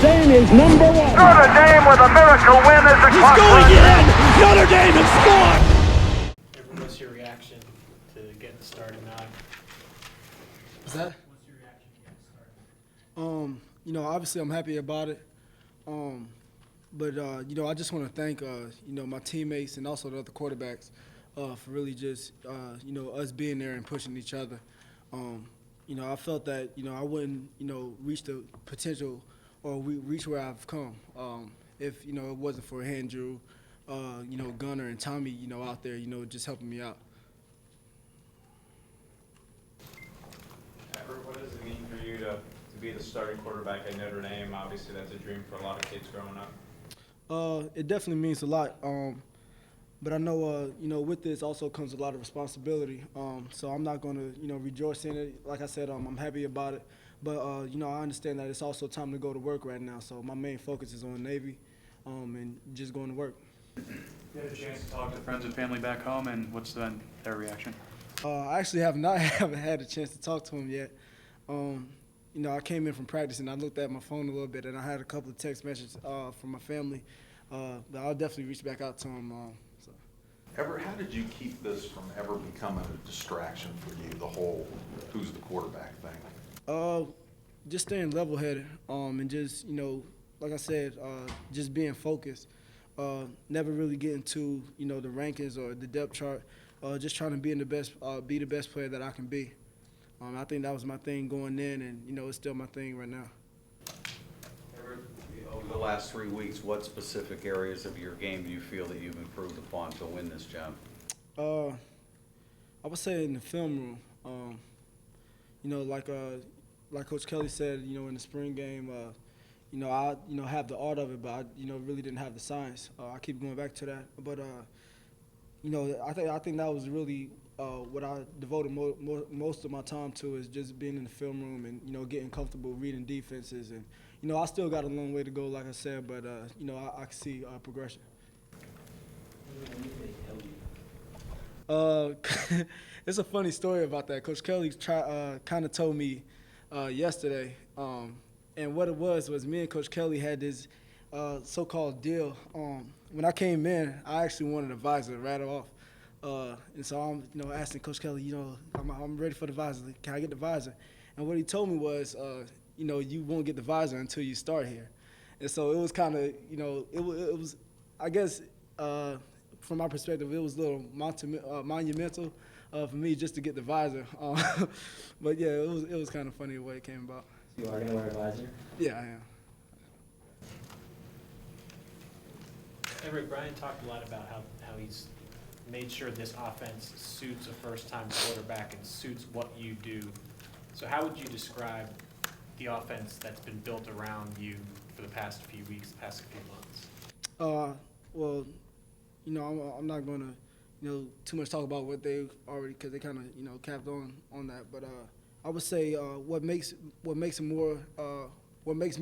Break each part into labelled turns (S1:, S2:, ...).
S1: Dame is number one.
S2: Notre Dame with a miracle win as the clock
S1: Going
S2: runs.
S1: in. Notre Dame has scored.
S3: Everett, what's your reaction to getting the starting nine?
S4: What's that?
S3: What's your reaction to getting started?
S4: Obviously I'm happy about it. But I just want to thank, my teammates and also the other quarterbacks for really just, us being there and pushing each other. I felt that, I wouldn't, reach the potential or reach where I've come if, it wasn't for Andrew, Gunner and Tommy, out there, just helping me out.
S5: Everett, what does it mean for you to be the starting quarterback at Notre Dame? Obviously, that's a dream for a lot of kids growing up.
S4: It definitely means a lot. But I know, with this also comes a lot of responsibility. So I'm not going to, rejoice in it. Like I said, I'm happy about it. But, I understand that it's also time to go to work right now. So my main focus is on Navy and just going to work.
S6: You had a chance to talk to friends and family back home, and what's been their reaction?
S4: I actually haven't had a chance to talk to them yet. I came in from practice and I looked at my phone a little bit and I had a couple of text messages from my family. But I'll definitely reach back out to them.
S7: Everett, how did you keep this from ever becoming a distraction for you, the whole who's the quarterback thing?
S4: Just staying level-headed and just, like I said, just being focused. Never really getting to, the rankings or the depth chart. Just trying to be the best player that I can be. I think that was my thing going in, and it's still my thing right now.
S8: Everett, over the last 3 weeks, what specific areas of your game do you feel that you've improved upon to win this job?
S4: I would say in the film room. Like Coach Kelly said, in the spring game, I have the art of it, but I really didn't have the science. I keep going back to that, but I think that was really what I devoted most of my time to, is just being in the film room and getting comfortable reading defenses, and I still got a long way to go, like I said, but I can see progression. It's a funny story about that. Coach Kelly kind of told me yesterday, and what it was me and Coach Kelly had this so-called deal. When I came in, I actually wanted a visor right off. And so I'm, asking Coach Kelly, I'm ready for the visor. Can I get the visor? And what he told me was, you won't get the visor until you start here. And so it was kind of, it was, I guess, from my perspective, it was a little monumental for me just to get the visor. But yeah, it was kind of funny the way it came about.
S9: You are gonna wear a visor?
S4: Yeah, I am.
S3: Everett, Brian talked a lot about how he's made sure this offense suits a first-time quarterback and suits what you do. So how would you describe the offense that's been built around you for the past few weeks, past few months?
S4: Well, I'm not going to, too much talk about what they already, because they kind of, capped on that. But I would say what makes me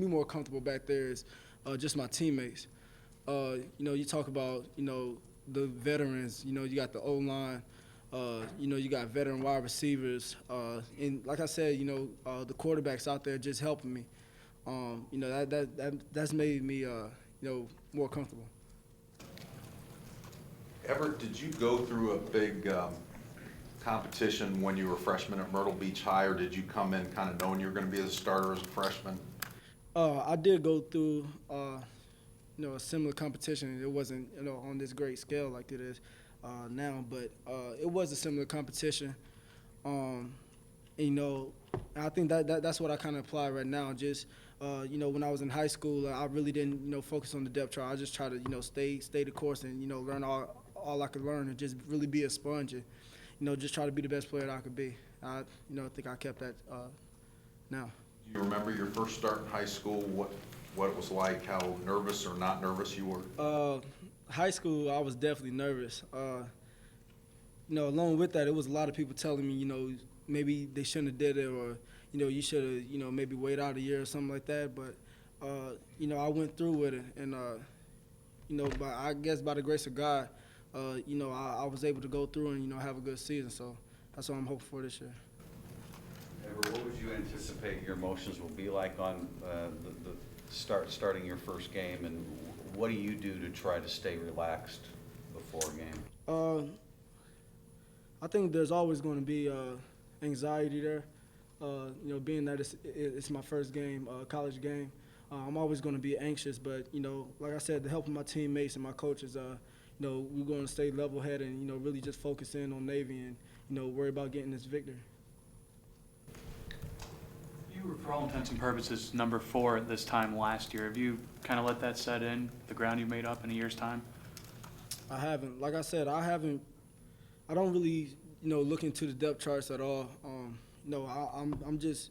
S4: more comfortable back there is just my teammates. You talk about, the veterans, you got the O-line, you got veteran wide receivers. And like I said, the quarterbacks out there just helping me. That's made me, more comfortable.
S7: Everett, did you go through a big competition when you were a freshman at Myrtle Beach High, or did you come in kind of knowing you were going to be the starter as a freshman?
S4: I did go through, a similar competition. It wasn't, on this great scale like it is now, but it was a similar competition. I think that's what I kind of apply right now. Just, when I was in high school, I really didn't, focus on the depth chart. I just try to, stay the course and, learn all I could learn and just really be a sponge and, just try to be the best player that I could be. I think I kept that now.
S7: Do you remember your first start in high school, what it was like, how nervous or not nervous you were?
S4: High school, I was definitely nervous. Along with that, it was a lot of people telling me, maybe they shouldn't have did it, or, you should have, maybe wait out a year or something like that. But, I went through with it, and, but I guess by the grace of God, I was able to go through and, have a good season. So that's what I'm hoping for this year.
S8: Everett, what would you anticipate your emotions will be like on the starting your first game, and what do you do to try to stay relaxed before a game?
S4: I think there's always going to be anxiety there. Being that it's my first game, college game, I'm always going to be anxious. But like I said, the help of my teammates and my coaches, we're going to stay level-headed and really just focus in on Navy and worry about getting this victory.
S6: You were, for all intents and purposes, number 4 at this time last year. Have you kind of let that set in, the ground you've made up in a year's time?
S4: I haven't. Like I said, I don't really, look into the depth charts at all. I'm just,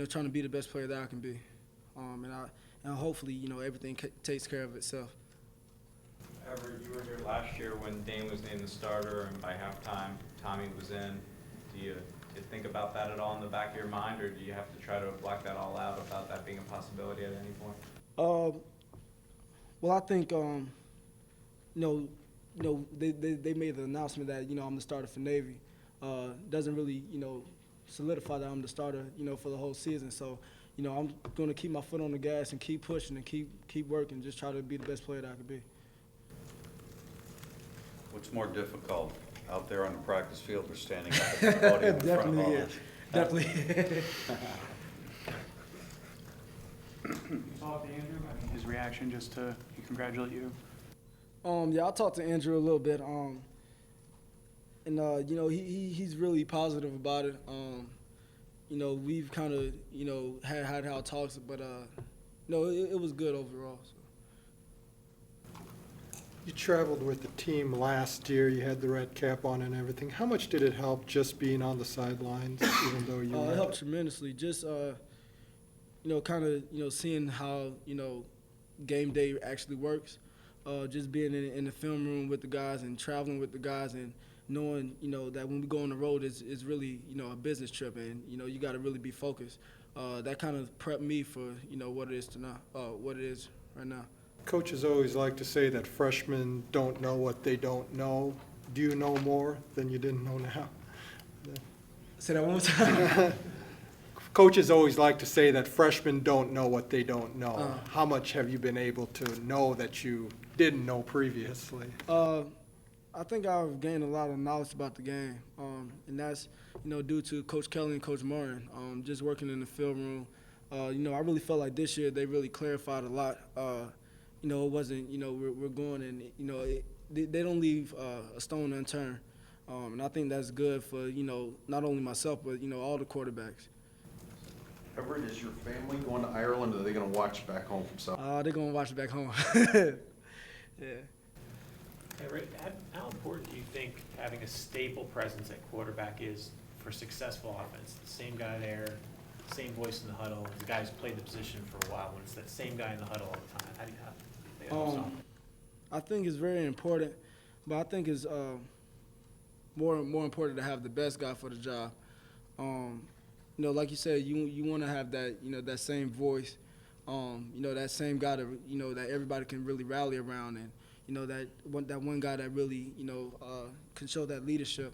S4: trying to be the best player that I can be, and hopefully, everything takes care of itself.
S5: Everett, you were here last year when Dame was named the starter, and by halftime, Tommy was in. Do you think about that at all in the back of your mind, or do you have to try to block that all out about that being a possibility at any point?
S4: Well, I think, they made the announcement that, I'm the starter for Navy. Doesn't really, solidify that I'm the starter, for the whole season. So, I'm going to keep my foot on the gas and keep pushing and keep working, just try to be the best player that I could be.
S8: What's more difficult, out there on the practice field or standing up at the podium in front of all this?
S4: Definitely.
S6: You talked to Andrew? I mean, his reaction just to congratulate you?
S4: Yeah, I talked to Andrew a little bit, and he's really positive about it. We've kind of had our talks, but it was good overall. So.
S9: You traveled with the team last year. You had the red cap on and everything. How much did it help just being on the sidelines, even though you were?
S4: It helped tremendously. Just kind of seeing how game day actually works. Just being in the film room with the guys and traveling with the guys and knowing that when we go on the road it's really a business trip, and you got to really be focused. That kind of prepped me for what it is what it is right now.
S9: Coaches always like to say that freshmen don't know what they don't know. Do you know more than you didn't know now?
S4: Say that one more time.
S9: Coaches always like to say that freshmen don't know what they don't know. How much have you been able to know that you didn't know previously?
S4: I think I've gained a lot of knowledge about the game, and that's due to Coach Kelly and Coach Martin. Just working in the film room, I really felt like this year they really clarified a lot. It wasn't we're going and they don't leave a stone unturned, and I think that's good for not only myself but all the quarterbacks.
S7: Everett, is your family going to Ireland, or are they going to watch back home from South?
S4: They're going to watch it back home. Yeah.
S3: Everett, how important do you think having a stable presence at quarterback is for successful offense? The same guy there, same voice in the huddle, the guy who's played the position for a while, when it's that same guy in the huddle all the time. How do you
S4: I think it's very important, but I think it's more important to have the best guy for the job. Like you said, you want to have that that same voice, that same guy that that everybody can really rally around, and that one guy that really can show that leadership.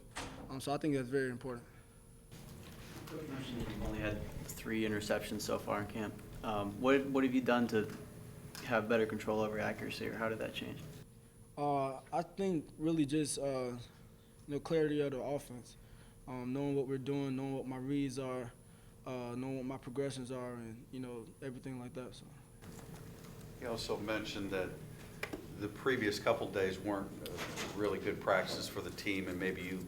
S4: So I think that's very important.
S10: You mentioned that you've only had 3 interceptions so far in camp. What have you done to have better control over accuracy, or how did that change?
S4: I think really just clarity of the offense, knowing what we're doing, knowing what my reads are, knowing what my progressions are, and everything like that. So.
S8: He also mentioned that the previous couple days weren't really good practices for the team, and maybe you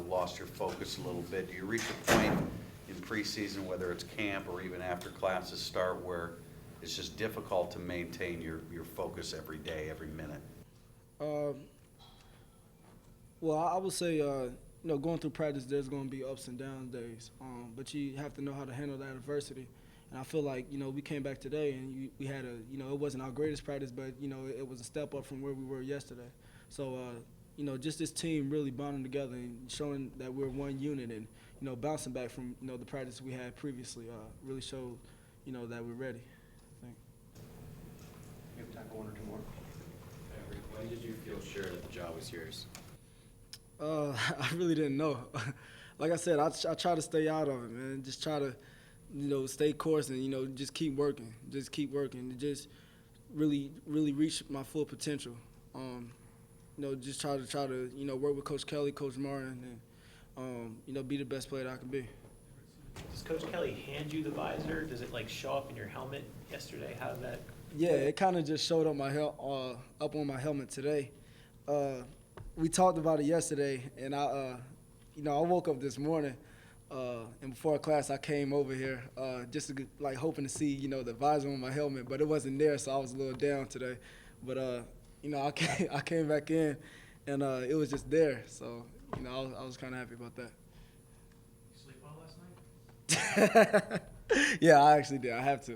S8: lost your focus a little bit. Do you reach a point in preseason, whether it's camp or even after classes start, where it's just difficult to maintain your focus every day, every minute?
S4: Well, I would say, going through practice, there's going to be ups and downs days, but you have to know how to handle that adversity. And I feel like, we came back today and we had it wasn't our greatest practice, but, it was a step up from where we were yesterday. So, just this team really bonding together and showing that we're one unit and, bouncing back from, the practice we had previously really showed, that we're ready.
S3: You have time for 1 or 2 more.
S11: When did you feel sure that the job was yours?
S4: I really didn't know. Like I said, I try to stay out of it, man. Just try to, stay course and, just keep working, and just really reach my full potential. Just try to, work with Coach Kelly, Coach Martin, and, be the best player that I can be.
S3: Does Coach Kelly hand you the visor? Does it like show up in your helmet yesterday? How did that?
S4: Yeah, it kind of just showed up up on my helmet today. We talked about it yesterday, and I woke up this morning, and before class I came over here just to, hoping to see, the visor on my helmet, but it wasn't there, so I was a little down today. But I came back in, and it was just there, so I was kind of happy about that.
S3: You sleep well last night?
S4: Yeah, I actually did. I have to.